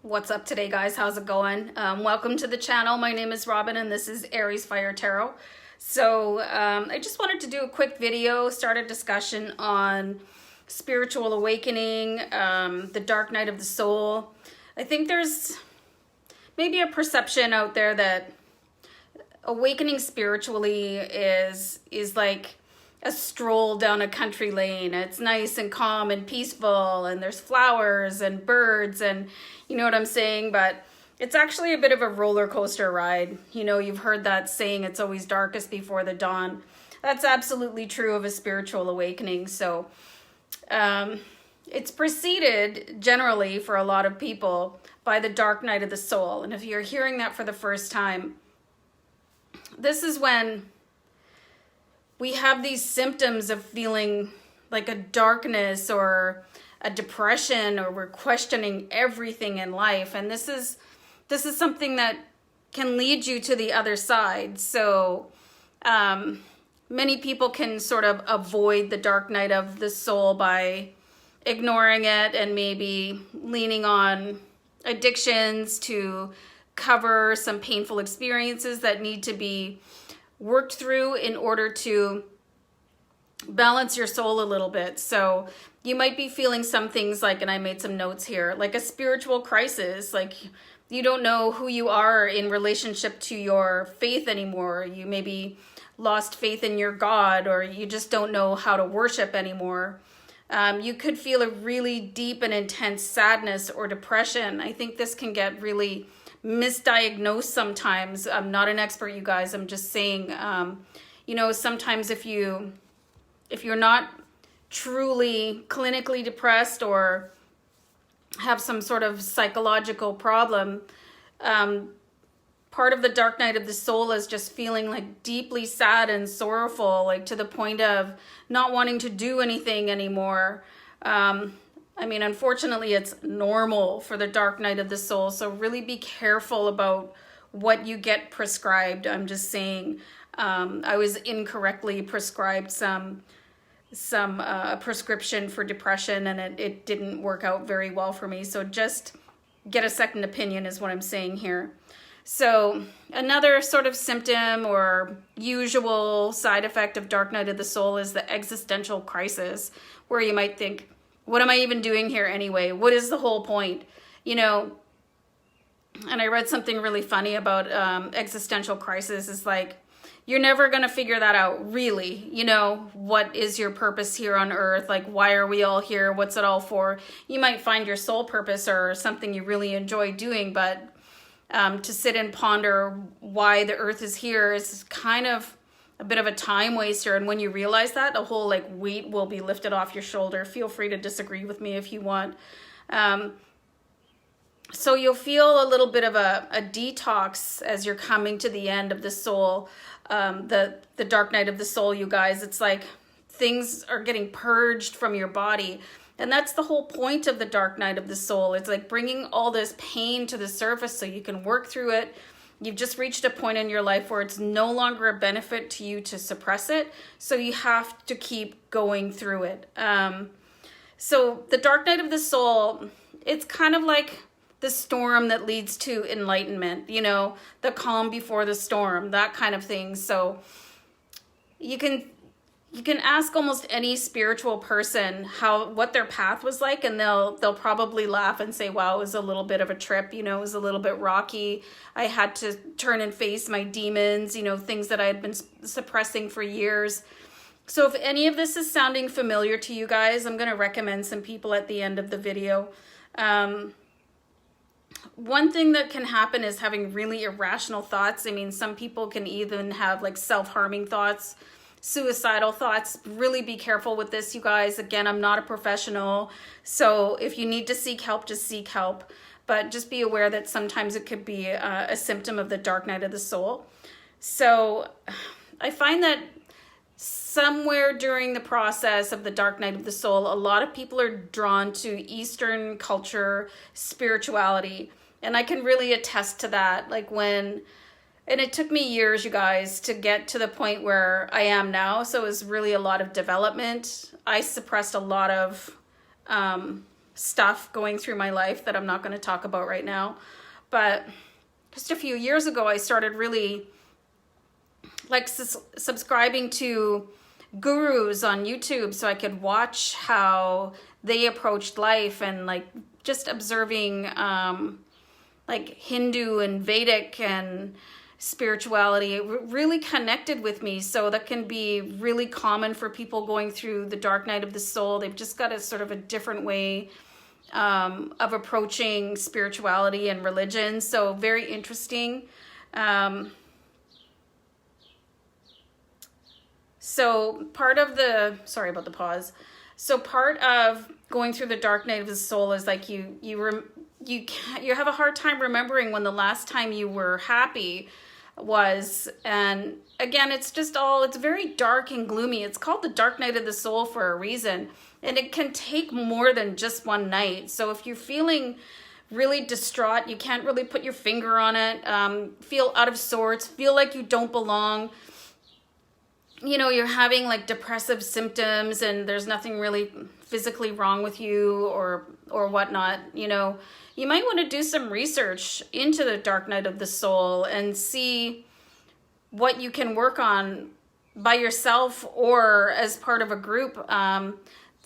What's up today, guys? How's it going? Welcome to the channel. My name is Robin and this is AriesFireTarot. So I just wanted to do a quick video, start a discussion on spiritual awakening, the dark night of the soul. I think there's maybe a perception out there that awakening spiritually is like a stroll down a country lane. It's nice and calm and peaceful, and there's flowers and birds, and you know what I'm saying? But it's actually a bit of a roller coaster ride. You know, you've heard that saying, it's always darkest before the dawn. That's absolutely true of a spiritual awakening. So it's preceded generally for a lot of people by the dark night of the soul. And if you're hearing that for the first time, this is when we have these symptoms of feeling like a darkness or a depression, or we're questioning everything in life. And this is something that can lead you to the other side. So many people can sort of avoid the dark night of the soul by ignoring it and maybe leaning on addictions to cover some painful experiences that need to be worked through in order to balance your soul a little bit. So you might be feeling some things like, and I made some notes here, like a spiritual crisis, like you don't know who you are in relationship to your faith anymore. You maybe lost faith in your God, or you just don't know how to worship anymore. You could feel a really deep and intense sadness or depression. I think this can get really misdiagnosed sometimes. I'm not an expert, you guys. I'm just saying, you know, sometimes if you're not truly clinically depressed or have some sort of psychological problem, part of the dark night of the soul is just feeling like deeply sad and sorrowful, like to the point of not wanting to do anything anymore. I mean, unfortunately, it's normal for the dark night of the soul. So really be careful about what you get prescribed. I'm just saying, I was incorrectly prescribed some prescription for depression, and it didn't work out very well for me. So just get a second opinion is what I'm saying here. So another sort of symptom or usual side effect of dark night of the soul is the existential crisis, where you might think, what am I even doing here anyway? What is the whole point? You know, and I read something really funny about existential crisis. Is like, you're never going to figure that out, really. You know, what is your purpose here on earth? Like, why are we all here? What's it all for? You might find your soul purpose or something you really enjoy doing, but to sit and ponder why the earth is here is kind of a bit of a time waster. And when you realize that, a whole like weight will be lifted off your shoulder. Feel free to disagree with me if you want. So you'll feel a little bit of a detox as you're coming to the end of the soul, the dark night of the soul, you guys. It's like things are getting purged from your body. And that's the whole point of the dark night of the soul. It's like bringing all this pain to the surface so you can work through it. You've just reached a point in your life where it's no longer a benefit to you to suppress it. So you have to keep going through it. So the dark night of the soul, it's kind of like the storm that leads to enlightenment, you know, the calm before the storm, that kind of thing. So you can ask almost any spiritual person what their path was like, and they'll probably laugh and say, wow, it was a little bit of a trip, you know, it was a little bit rocky. I had to turn and face my demons, you know, things that I had been suppressing for years. So if any of this is sounding familiar to you guys, I'm going to recommend some people at the end of the video. One thing that can happen is having really irrational thoughts. I mean, some people can even have like self-harming thoughts, suicidal thoughts. Really be careful with this, you guys. Again, I'm not a professional, so if you need to seek help, just seek help. But just be aware that sometimes it could be a symptom of the dark night of the soul. So I find that somewhere during the process of the dark night of the soul, a lot of people are drawn to Eastern culture, spirituality, and I can really attest to that. Like and it took me years, you guys, to get to the point where I am now. So it was really a lot of development. I suppressed a lot of stuff going through my life that I'm not going to talk about right now. But just a few years ago, I started really like subscribing to gurus on YouTube so I could watch how they approached life, and like just observing like Hindu and Vedic and spirituality. It really connected with me. So that can be really common for people going through the dark night of the soul. They've just got a sort of a different way of approaching spirituality and religion. So very interesting. So part of the, sorry about the pause. So part of going through the dark night of the soul is like you have a hard time remembering when the last time you were happy was. And again, it's very dark and gloomy. It's called the dark night of the soul for a reason. And it can take more than just one night. So if you're feeling really distraught, you can't really put your finger on it, feel out of sorts, feel like you don't belong, you know, you're having like depressive symptoms and there's nothing really physically wrong with you or whatnot, you know, you might want to do some research into the dark night of the soul and see what you can work on by yourself or as part of a group.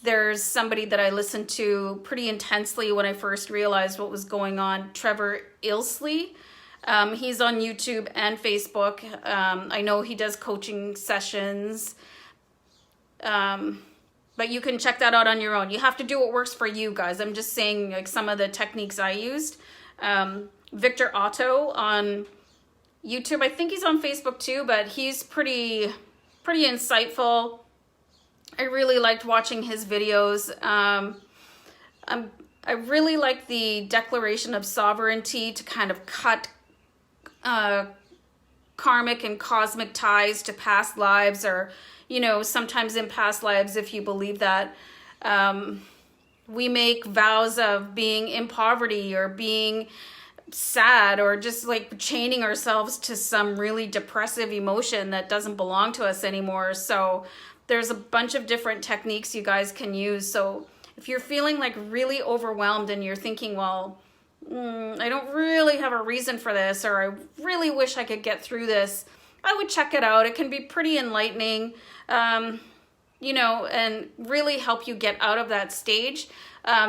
There's somebody that I listened to pretty intensely when I first realized what was going on, Trevor Ilsley. He's on YouTube and Facebook. I know he does coaching sessions. But you can check that out on your own. You have to do what works for you guys. I'm just saying like some of the techniques I used. Victor Otto on YouTube. I think he's on Facebook too, but he's pretty insightful. I really liked watching his videos. I really like the declaration of sovereignty to kind of cut karmic and cosmic ties to past lives, or, you know, sometimes in past lives, if you believe that, we make vows of being in poverty or being sad or just like chaining ourselves to some really depressive emotion that doesn't belong to us anymore. So there's a bunch of different techniques you guys can use. So if you're feeling like really overwhelmed and you're thinking, well, I don't really have a reason for this, or I really wish I could get through this, I would check it out. It can be pretty enlightening, you know, and really help you get out of that stage.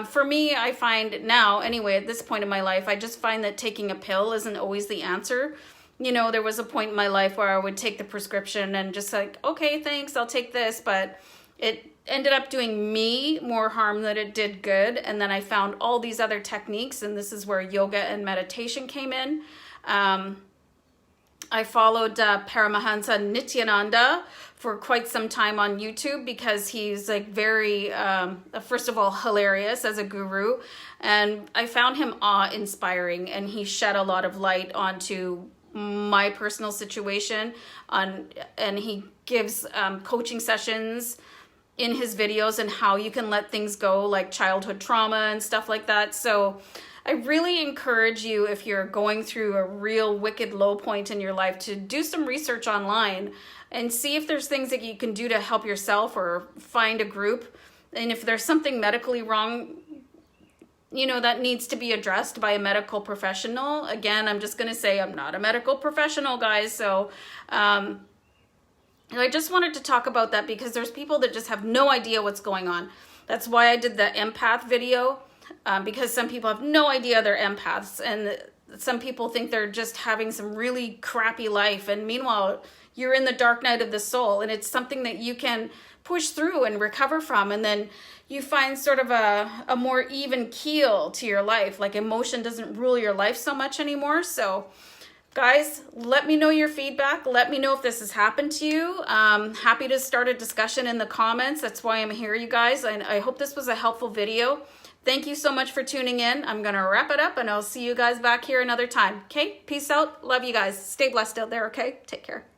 For me, I find now, anyway, at this point in my life, I just find that taking a pill isn't always the answer. You know, there was a point in my life where I would take the prescription and just like, okay, thanks, I'll take this. But it ended up doing me more harm than it did good. And then I found all these other techniques, and this is where yoga and meditation came in. I followed Paramahansa Nityananda for quite some time on YouTube because he's like very, first of all, hilarious as a guru. And I found him awe-inspiring, and he shed a lot of light onto my personal situation. And he gives coaching sessions in his videos and how you can let things go, like childhood trauma and stuff like that. So I really encourage you, if you're going through a real wicked low point in your life, to do some research online and see if there's things that you can do to help yourself or find a group. And if there's something medically wrong, you know, that needs to be addressed by a medical professional. Again, I'm just going to say I'm not a medical professional, guys. So I just wanted to talk about that because there's people that just have no idea what's going on. That's why I did the empath video, because some people have no idea they're empaths, and some people think they're just having some really crappy life. And meanwhile, you're in the dark night of the soul, and it's something that you can push through and recover from. And then you find sort of a more even keel to your life. Like emotion doesn't rule your life so much anymore. So guys, let me know your feedback. Let me know if this has happened to you. Happy to start a discussion in the comments. That's why I'm here, you guys. And I hope this was a helpful video. Thank you so much for tuning in. I'm going to wrap it up, and I'll see you guys back here another time. Okay? Peace out. Love you guys. Stay blessed out there, okay? Take care.